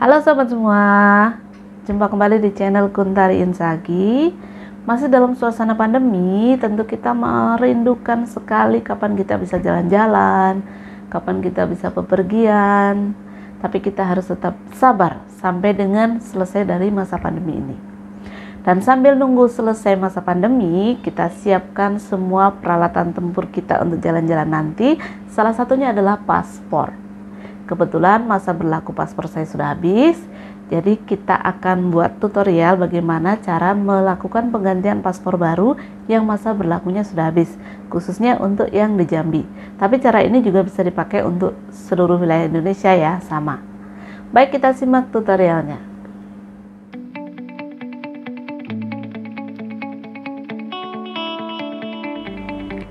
Halo sobat semua, jumpa kembali di channel Kuntari Insagi. Masih dalam suasana pandemi, tentu kita merindukan sekali kapan kita bisa jalan-jalan, kapan kita bisa bepergian. Tapi kita harus tetap sabar sampai dengan selesai dari masa pandemi ini. Dan sambil nunggu selesai masa pandemi, kita siapkan semua peralatan tempur kita untuk jalan-jalan nanti. Salah satunya adalah paspor. Kebetulan masa berlaku paspor saya sudah habis, jadi kita akan buat tutorial bagaimana cara melakukan penggantian paspor baru yang masa berlakunya sudah habis, khususnya untuk yang di Jambi. Tapi cara ini juga bisa dipakai untuk seluruh wilayah Indonesia ya, sama. Baik, kita simak tutorialnya.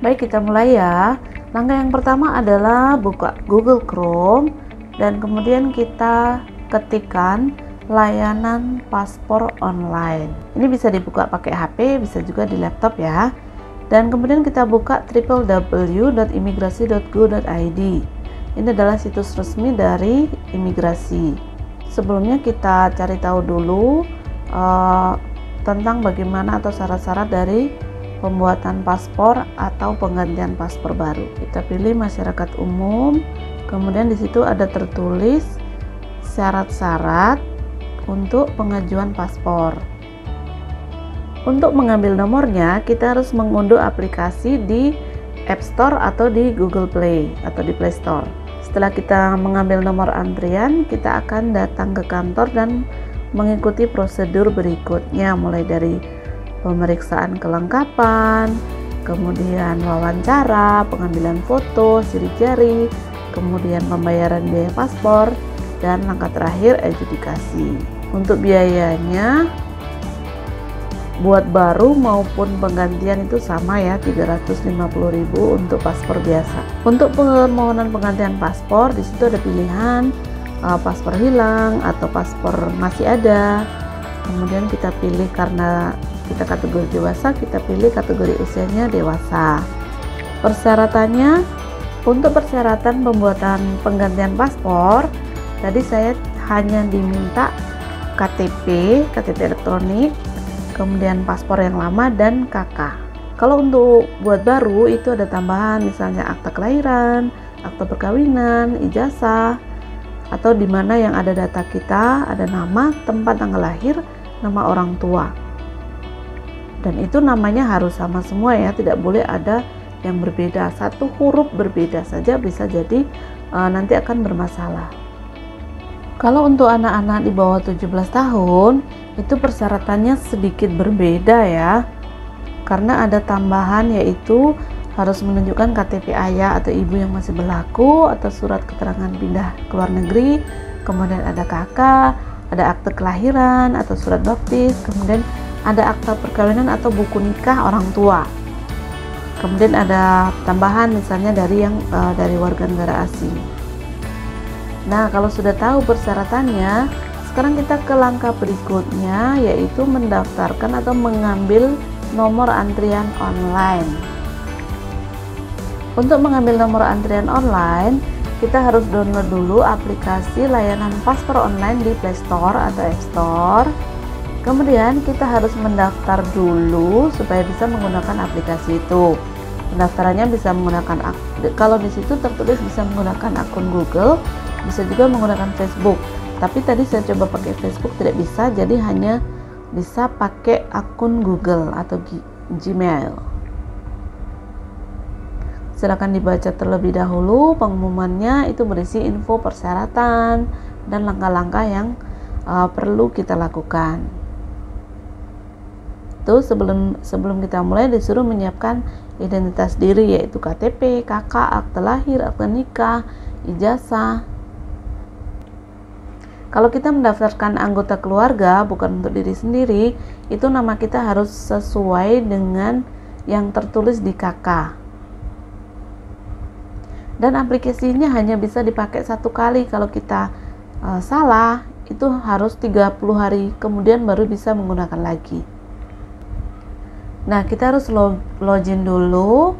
Baik, kita mulai ya. Langkah yang pertama adalah buka Google Chrome dan kemudian kita ketikkan layanan paspor online. Ini bisa dibuka pakai HP, bisa juga di laptop ya. Dan kemudian kita buka www.imigrasi.go.id. Ini adalah situs resmi dari imigrasi. Sebelumnya kita cari tahu dulu tentang bagaimana atau syarat-syarat dari pembuatan paspor atau penggantian paspor baru. Kita pilih masyarakat umum, kemudian di situ ada tertulis syarat-syarat untuk pengajuan paspor. Untuk mengambil nomornya, kita harus mengunduh aplikasi di App Store atau di Google Play atau di Play Store. Setelah kita mengambil nomor antrian, kita akan datang ke kantor dan mengikuti prosedur berikutnya, mulai dari pemeriksaan kelengkapan, kemudian wawancara, pengambilan foto, sidik jari, kemudian pembayaran biaya paspor, dan langkah terakhir adjudikasi. Untuk biayanya, buat baru maupun penggantian itu sama ya, 350.000 untuk paspor biasa. Untuk permohonan penggantian paspor, di situ ada pilihan paspor hilang atau paspor masih ada. Kemudian kita pilih, karena kita kategori dewasa, kita pilih kategori usianya dewasa. Persyaratannya, untuk persyaratan pembuatan penggantian paspor, tadi saya hanya diminta KTP elektronik, kemudian paspor yang lama dan KK. Kalau untuk buat baru itu ada tambahan, misalnya akta kelahiran, akta perkawinan, ijazah, atau di mana yang ada data kita, ada nama, tempat tanggal lahir, nama orang tua. Dan itu namanya harus sama semua ya, tidak boleh ada yang berbeda. Satu huruf berbeda saja bisa jadi nanti akan bermasalah. Kalau untuk anak-anak di bawah 17 tahun, itu persyaratannya sedikit berbeda ya. Karena ada tambahan, yaitu harus menunjukkan KTP ayah atau ibu yang masih berlaku, atau surat keterangan pindah ke luar negeri, kemudian ada KK, ada akte kelahiran atau surat baptis, kemudian ada akta perkawinan atau buku nikah orang tua. Kemudian ada tambahan misalnya dari warga negara asing. Nah, kalau sudah tahu persyaratannya, sekarang kita ke langkah berikutnya, yaitu mendaftarkan atau mengambil nomor antrian online. Untuk mengambil nomor antrian online, kita harus download dulu aplikasi layanan paspor online di Play Store atau App Store. Kemudian kita harus mendaftar dulu supaya bisa menggunakan aplikasi itu. Pendaftarannya bisa menggunakan, kalau di situ tertulis bisa menggunakan akun Google, bisa juga menggunakan Facebook. Tapi tadi saya coba pakai Facebook, tidak bisa, jadi hanya bisa pakai akun Google atau Gmail. Silakan dibaca terlebih dahulu pengumumannya, itu berisi info persyaratan dan langkah-langkah yang perlu kita lakukan. Itu sebelum kita mulai disuruh menyiapkan identitas diri, yaitu KTP, KK, akte lahir, akte nikah, ijazah. Kalau kita mendaftarkan anggota keluarga bukan untuk diri sendiri, itu nama kita harus sesuai dengan yang tertulis di KK. Dan aplikasinya hanya bisa dipakai satu kali. Kalau kita salah, itu harus 30 hari kemudian baru bisa menggunakan lagi. Nah, kita harus login dulu.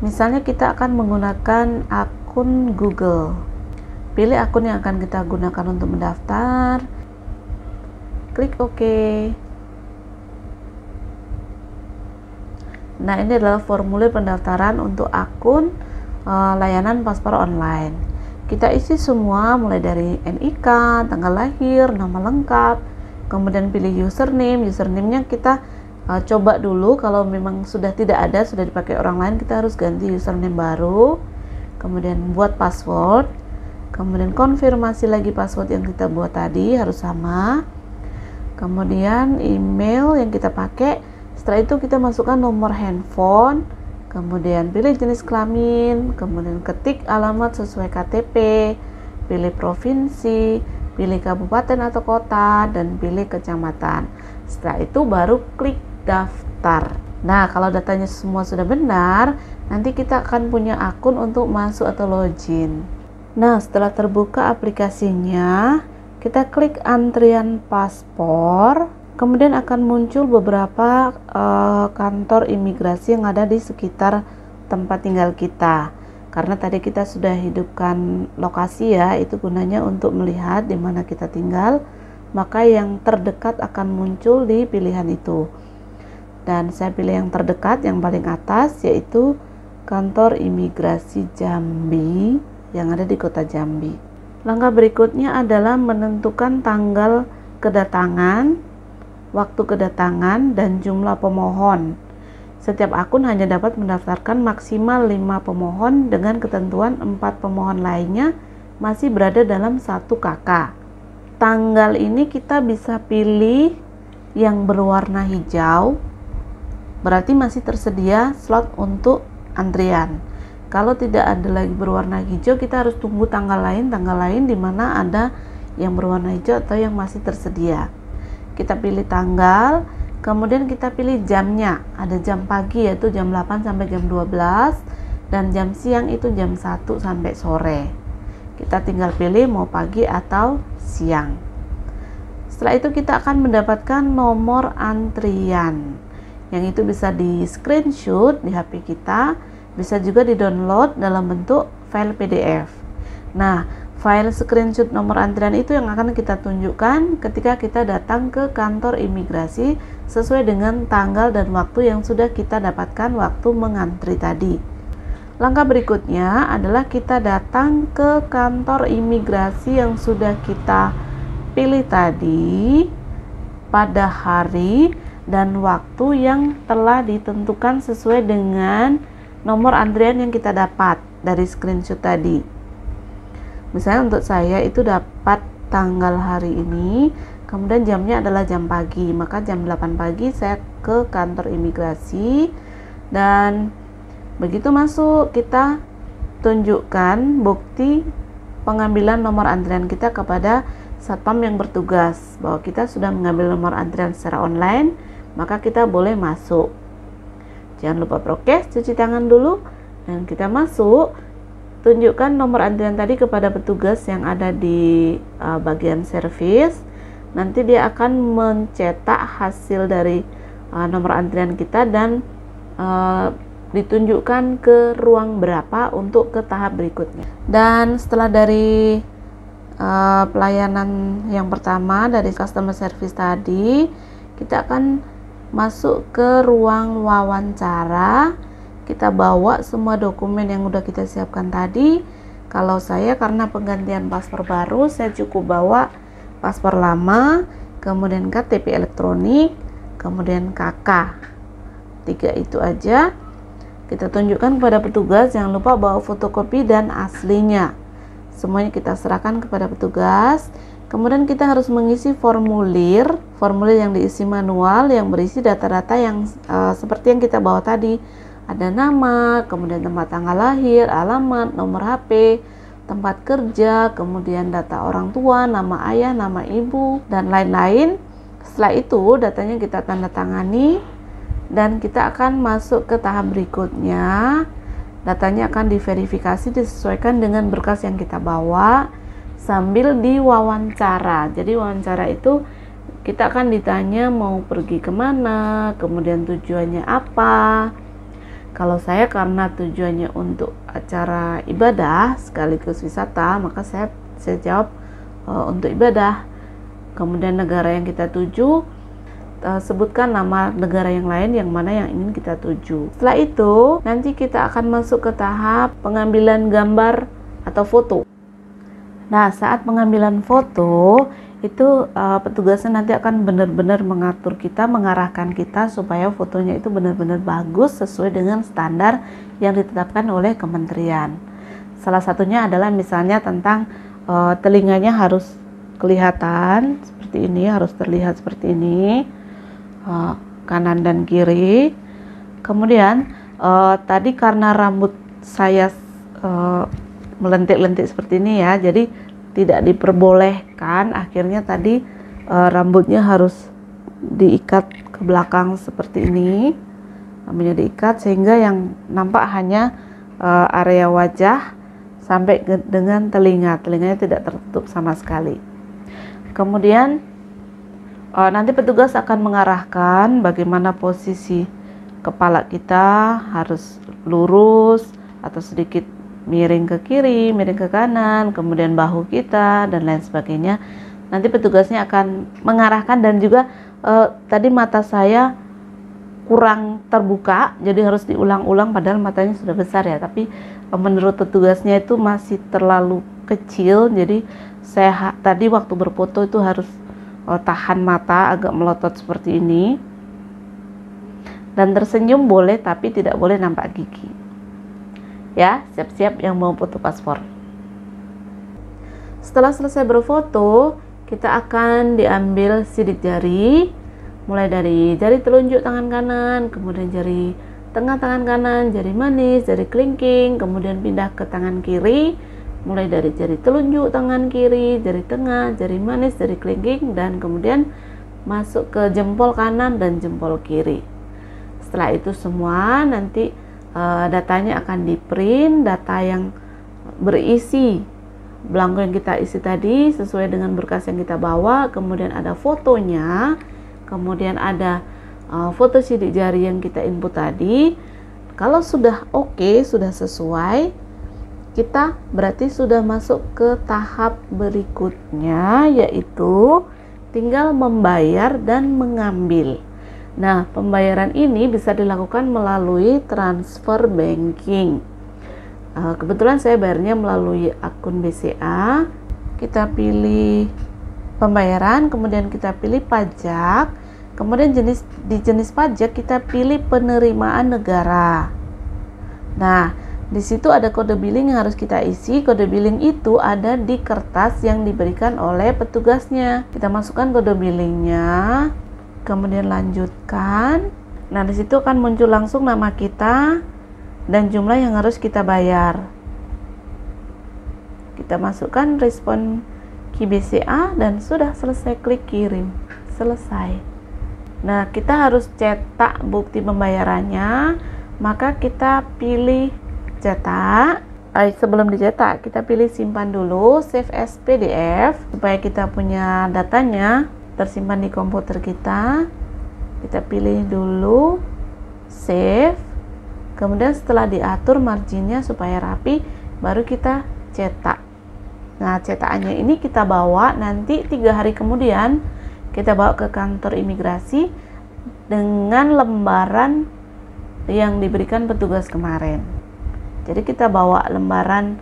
Misalnya kita akan menggunakan akun Google. pilih akun yang akan kita gunakan untuk mendaftar, klik OK. Nah, ini adalah formulir pendaftaran untuk akun layanan paspor online. Kita isi semua mulai dari NIK, tanggal lahir, nama lengkap, kemudian pilih username. Username-nya kita coba dulu, kalau memang sudah tidak ada, sudah dipakai orang lain, kita harus ganti username baru. Kemudian buat password, kemudian konfirmasi lagi password yang kita buat tadi harus sama. Kemudian email yang kita pakai. Setelah itu kita masukkan nomor handphone, kemudian pilih jenis kelamin, kemudian ketik alamat sesuai KTP, pilih provinsi, pilih kabupaten atau kota, dan pilih kecamatan. Setelah itu baru klik daftar. Nah, kalau datanya semua sudah benar, nanti kita akan punya akun untuk masuk atau login. Nah, setelah terbuka aplikasinya, kita klik antrian paspor. Kemudian akan muncul beberapa kantor imigrasi yang ada di sekitar tempat tinggal kita. Karena tadi kita sudah hidupkan lokasi ya, itu gunanya untuk melihat di mana kita tinggal, maka yang terdekat akan muncul di pilihan itu. Dan saya pilih yang terdekat, yang paling atas, yaitu kantor imigrasi Jambi yang ada di kota Jambi. Langkah berikutnya adalah menentukan tanggal kedatangan, waktu kedatangan, dan jumlah pemohon. Setiap akun hanya dapat mendaftarkan maksimal 5 pemohon dengan ketentuan 4 pemohon lainnya masih berada dalam 1 KK. Tanggal ini kita bisa pilih yang berwarna hijau, berarti masih tersedia slot untuk antrian. Kalau tidak ada lagi berwarna hijau, kita harus tunggu tanggal lain di mana ada yang berwarna hijau atau yang masih tersedia. Kita pilih tanggal, kemudian kita pilih jamnya. Ada jam pagi yaitu jam 8 sampai jam 12, dan jam siang itu jam 1 sampai sore. Kita tinggal pilih mau pagi atau siang. Setelah itu kita akan mendapatkan nomor antrian, yang itu bisa di screenshot di HP kita, bisa juga di download dalam bentuk file PDF. Nah, file screenshot nomor antrian itu yang akan kita tunjukkan ketika kita datang ke kantor imigrasi sesuai dengan tanggal dan waktu yang sudah kita dapatkan waktu mengantri tadi. Langkah berikutnya adalah kita datang ke kantor imigrasi yang sudah kita pilih tadi pada hari dan waktu yang telah ditentukan sesuai dengan nomor antrian yang kita dapat dari screenshot tadi. Misalnya untuk saya itu dapat tanggal hari ini, kemudian jamnya adalah jam pagi, maka jam 8 pagi saya ke kantor imigrasi, dan begitu masuk kita tunjukkan bukti pengambilan nomor antrian kita kepada satpam yang bertugas bahwa kita sudah mengambil nomor antrian secara online, maka kita boleh masuk. Jangan lupa prokes, cuci tangan dulu, dan kita masuk. Tunjukkan nomor antrian tadi kepada petugas yang ada di bagian servis. Nanti dia akan mencetak hasil dari nomor antrian kita dan ditunjukkan ke ruang berapa untuk ke tahap berikutnya. Dan setelah dari pelayanan yang pertama dari customer service tadi, kita akan masuk ke ruang wawancara. Kita bawa semua dokumen yang udah kita siapkan tadi. Kalau saya karena penggantian paspor baru, saya cukup bawa paspor lama, kemudian KTP elektronik, kemudian KK. 3 itu aja. Kita tunjukkan kepada petugas, jangan lupa bawa fotokopi dan aslinya. Semuanya kita serahkan kepada petugas. Kemudian kita harus mengisi formulir yang diisi manual yang berisi data-data yang seperti yang kita bawa tadi. Ada nama, kemudian tempat tanggal lahir, alamat, nomor HP, tempat kerja, kemudian data orang tua, nama ayah, nama ibu, dan lain-lain. Setelah itu datanya kita tanda tangani dan kita akan masuk ke tahap berikutnya. Datanya akan diverifikasi, disesuaikan dengan berkas yang kita bawa sambil diwawancara. Jadi wawancara itu kita akan ditanya mau pergi kemana, kemudian tujuannya apa. Kalau saya karena tujuannya untuk acara ibadah sekaligus wisata, maka saya saya jawab untuk ibadah. Kemudian negara yang kita tuju, sebutkan nama negara yang lain yang mana yang ingin kita tuju. Setelah itu nanti kita akan masuk ke tahap pengambilan gambar atau foto. Nah, saat pengambilan foto itu petugasnya nanti akan benar-benar mengatur kita, mengarahkan kita supaya fotonya itu benar-benar bagus sesuai dengan standar yang ditetapkan oleh kementerian. Salah satunya adalah misalnya tentang telinganya harus kelihatan seperti ini, harus terlihat seperti ini, kanan dan kiri. Kemudian tadi karena rambut saya melentik-lentik seperti ini ya, jadi tidak diperbolehkan. Akhirnya tadi rambutnya harus diikat ke belakang seperti ini, rambutnya diikat sehingga yang nampak hanya area wajah sampai dengan telinganya tidak tertutup sama sekali. Kemudian nanti petugas akan mengarahkan bagaimana posisi kepala kita, harus lurus atau sedikit miring ke kiri, miring ke kanan, kemudian bahu kita dan lain sebagainya. Nanti petugasnya akan mengarahkan, dan juga tadi mata saya kurang terbuka, jadi harus diulang-ulang padahal matanya sudah besar ya, tapi menurut petugasnya itu masih terlalu kecil, jadi saya tadi waktu berfoto itu harus tahan mata agak melotot seperti ini, dan tersenyum boleh tapi tidak boleh nampak gigi. Ya, siap-siap yang mau foto paspor. Setelah selesai berfoto, kita akan diambil sidik jari, mulai dari jari telunjuk tangan kanan, kemudian jari tengah tangan kanan, jari manis, jari kelingking, kemudian pindah ke tangan kiri, mulai dari jari telunjuk tangan kiri, jari tengah, jari manis, jari kelingking, dan kemudian masuk ke jempol kanan dan jempol kiri. Setelah itu semua nanti datanya akan di print, data yang berisi belangko yang kita isi tadi sesuai dengan berkas yang kita bawa, kemudian ada fotonya, kemudian ada foto sidik jari yang kita input tadi. Kalau sudah oke, sudah sesuai, kita berarti sudah masuk ke tahap berikutnya, yaitu tinggal membayar dan mengambil. Nah, pembayaran ini bisa dilakukan melalui transfer banking. Kebetulan saya bayarnya melalui akun BCA. Kita pilih pembayaran, kemudian kita pilih pajak, kemudian di jenis pajak kita pilih penerimaan negara. Nah, di situ ada kode billing yang harus kita isi. Kode billing itu ada di kertas yang diberikan oleh petugasnya. Kita masukkan kode billingnya, kemudian lanjutkan. Nah, di situ akan muncul langsung nama kita dan jumlah yang harus kita bayar. Kita masukkan respon KBCA dan sudah selesai, klik kirim. Selesai. Nah, kita harus cetak bukti pembayarannya, maka kita pilih cetak. Sebelum dicetak, kita pilih simpan dulu, save as PDF supaya kita punya datanya tersimpan di komputer kita. Kita pilih dulu save, kemudian setelah diatur marginnya supaya rapi, baru kita cetak. Nah, cetakannya ini kita bawa nanti 3 hari kemudian, kita bawa ke kantor imigrasi dengan lembaran yang diberikan petugas kemarin. Jadi kita bawa lembaran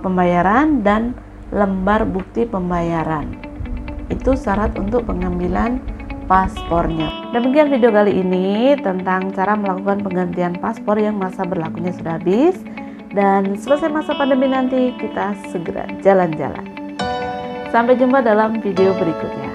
pembayaran dan lembar bukti pembayaran. Itu syarat untuk pengambilan paspornya. Demikian video kali ini tentang cara melakukan penggantian paspor yang masa berlakunya sudah habis, dan selesai masa pandemi nanti kita segera jalan-jalan. Sampai jumpa dalam video berikutnya.